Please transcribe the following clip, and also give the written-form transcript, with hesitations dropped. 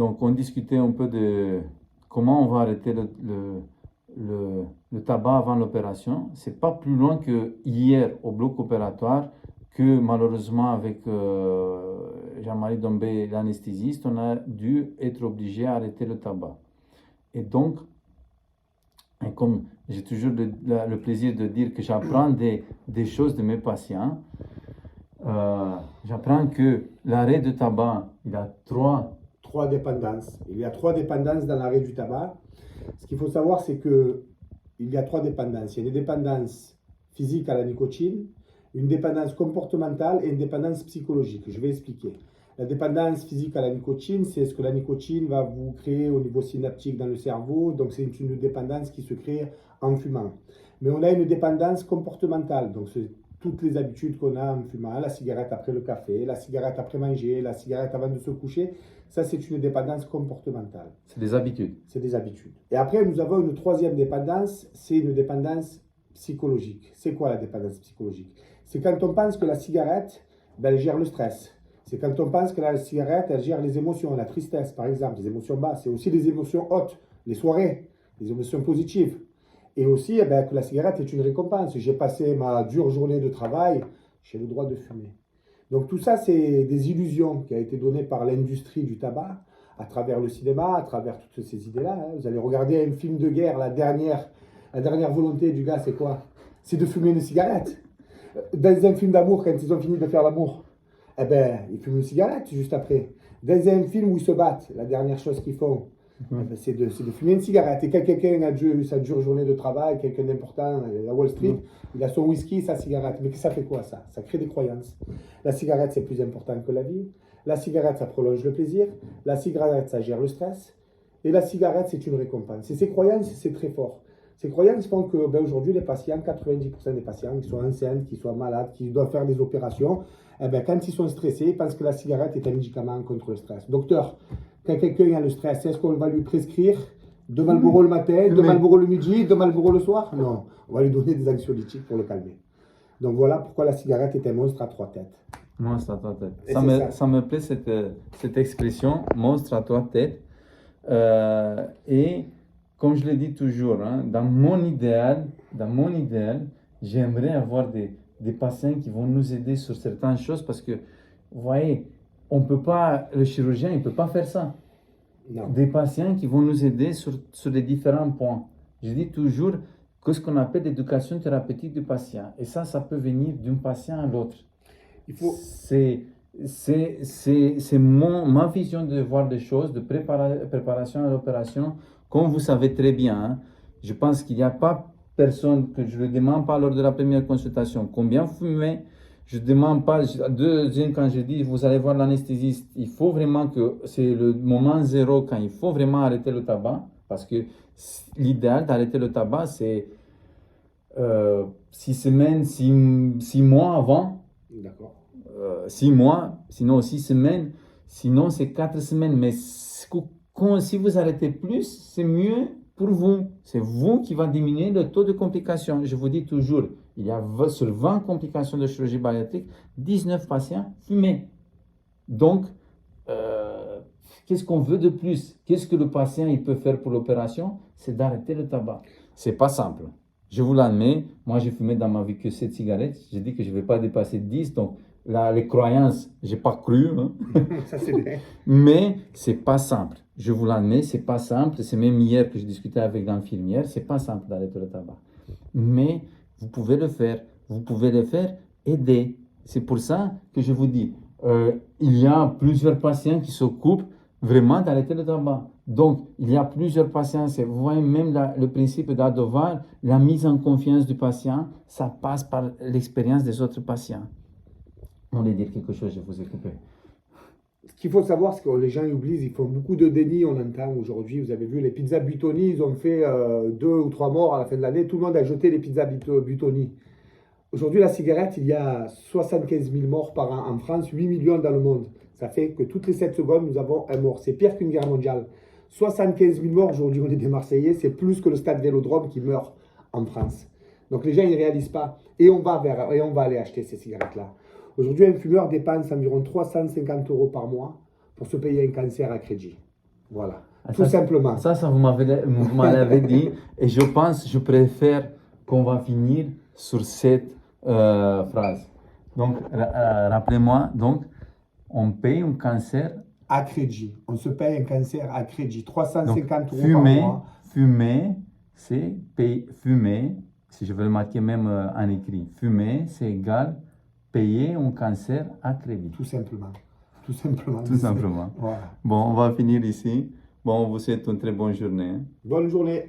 Donc, on discutait un peu de comment on va arrêter le tabac avant l'opération. C'est pas plus loin que hier au bloc opératoire que malheureusement avec Jean-Marie Dombé, l'anesthésiste, on a dû être obligé à arrêter le tabac. Et donc, et comme j'ai toujours le plaisir de dire que j'apprends des choses de mes patients, j'apprends que l'arrêt de tabac, il a trois dépendances. Il y a trois dépendances dans l'arrêt du tabac. Ce qu'il faut savoir, c'est qu'il y a trois dépendances. Il y a une dépendance physique à la nicotine, une dépendance comportementale et une dépendance psychologique. Je vais expliquer. La dépendance physique à la nicotine, c'est ce que la nicotine va vous créer au niveau synaptique dans le cerveau. Donc, c'est une dépendance qui se crée en fumant. Mais on a une dépendance comportementale. Donc, c'est toutes les habitudes qu'on a en fumant, la cigarette après le café, la cigarette après manger, la cigarette avant de se coucher. Ça, c'est une dépendance comportementale. C'est des habitudes. C'est des habitudes. Et après, nous avons une troisième dépendance, c'est une dépendance psychologique. C'est quoi la dépendance psychologique? C'est quand on pense que la cigarette, elle gère le stress. C'est quand on pense que la cigarette, elle gère les émotions, la tristesse par exemple, les émotions basses. C'est aussi les émotions hautes, les soirées, les émotions positives. Et aussi que la cigarette est une récompense. J'ai passé ma dure journée de travail, j'ai le droit de fumer. Donc tout ça, c'est des illusions qui ont été données par l'industrie du tabac, à travers le cinéma, à travers toutes ces idées-là. Vous allez regarder un film de guerre, la dernière volonté du gars, c'est quoi? C'est de fumer une cigarette. Dans un film d'amour, quand ils ont fini de faire l'amour, ils fument une cigarette juste après. Dans un film où ils se battent, la dernière chose qu'ils font, c'est de fumer une cigarette. Et quand quelqu'un a eu sa dure journée de travail, quelqu'un d'important à Wall Street, il a son whisky, sa cigarette. Mais ça fait quoi ça? Ça crée des croyances. La cigarette, c'est plus important que la vie. La cigarette, ça prolonge le plaisir. La cigarette, ça gère le stress. Et la cigarette, c'est une récompense. Et ces croyances, c'est très fort. Ces croyances font que aujourd'hui, les patients, 90% des patients qui sont enceintes, qui sont malades, qui doivent faire des opérations, quand ils sont stressés, ils pensent que la cigarette est un médicament contre le stress. Docteur, quand quelqu'un a le stress, est-ce qu'on va lui prescrire de Marlboro le matin, de Marlboro le midi, de Marlboro le soir? Non, on va lui donner des anxiolytiques pour le calmer. Donc voilà pourquoi la cigarette est un monstre à trois têtes. Monstre à trois têtes. Ça me plaît cette expression, monstre à trois têtes. Et comme je le dis toujours, dans mon idéal, j'aimerais avoir des patients qui vont nous aider sur certaines choses parce que, vous voyez, le chirurgien, il ne peut pas faire ça. Non. Des patients qui vont nous aider sur les différents points. Je dis toujours que ce qu'on appelle l'éducation thérapeutique du patient. Et ça peut venir d'un patient à l'autre. C'est ma vision de voir les choses, de préparation à l'opération. Comme vous savez très bien, je pense qu'il n'y a pas personne que je ne demande pas lors de la première consultation combien vous fumez. Je ne demande pas, deuxième, quand je dis vous allez voir l'anesthésiste, il faut vraiment que c'est le moment zéro quand il faut vraiment arrêter le tabac. Parce que l'idéal d'arrêter le tabac, c'est 6 semaines, 6 mois avant. D'accord. 6 mois, sinon 6 semaines, sinon c'est 4 semaines. Mais si vous arrêtez plus, c'est mieux pour vous. C'est vous qui va diminuer le taux de complications. Je vous dis toujours, il y a sur 20 complications de chirurgie bariatrique, 19 patients fumaient. Donc, qu'est-ce qu'on veut de plus? Qu'est-ce que le patient il peut faire pour l'opération? C'est d'arrêter le tabac. C'est pas simple. Je vous l'admets, moi j'ai fumé dans ma vie que 7 cigarettes. J'ai dit que je ne vais pas dépasser 10, donc là, les croyances, je n'ai pas cru. Ça, c'est bien. Mais c'est pas simple. Je vous l'admets, c'est pas simple. C'est même hier que je discutais avec l'infirmière. C'est pas simple d'arrêter le tabac. Mais vous pouvez le faire. Vous pouvez le faire, aider. C'est pour ça que je vous dis, il y a plusieurs patients qui s'occupent vraiment d'arrêter le tabac. Donc, il y a plusieurs patients. Vous voyez même le principe d'Adovar, la mise en confiance du patient, ça passe par l'expérience des autres patients. On voulait dire quelque chose, je vous ai coupé. Ce qu'il faut savoir, c'est que les gens oublient, ils font beaucoup de déni, on entend aujourd'hui. Vous avez vu, les pizzas Buitoni, ils ont fait 2 ou 3 morts à la fin de l'année. Tout le monde a jeté les pizzas Buitoni. Aujourd'hui, la cigarette, il y a 75 000 morts par an en France, 8 millions dans le monde. Ça fait que toutes les 7 secondes, nous avons un mort. C'est pire qu'une guerre mondiale. 75 000 morts, aujourd'hui, on est des Marseillais. C'est plus que le stade Vélodrome qui meurt en France. Donc les gens, ils ne réalisent pas. Et on va aller acheter ces cigarettes-là. Aujourd'hui, un fumeur dépense environ 350 € par mois pour se payer un cancer à crédit. Voilà, Ah, tout simplement. Ça, vous m'avez dit. Et je préfère qu'on va finir sur cette phrase. Donc, rappelez-moi, donc, on paye un cancer. À crédit. On se paye un cancer à crédit. Donc, 350 euros par mois. fumer, c'est payer. Fumer, si je veux le marquer même en écrit, fumer, c'est égal payer un cancer à crédit. Tout simplement. Tout simplement. Tout simplement. Voilà. Bon, on va finir ici. Bon, on vous souhaite une très bonne journée. Bonne journée.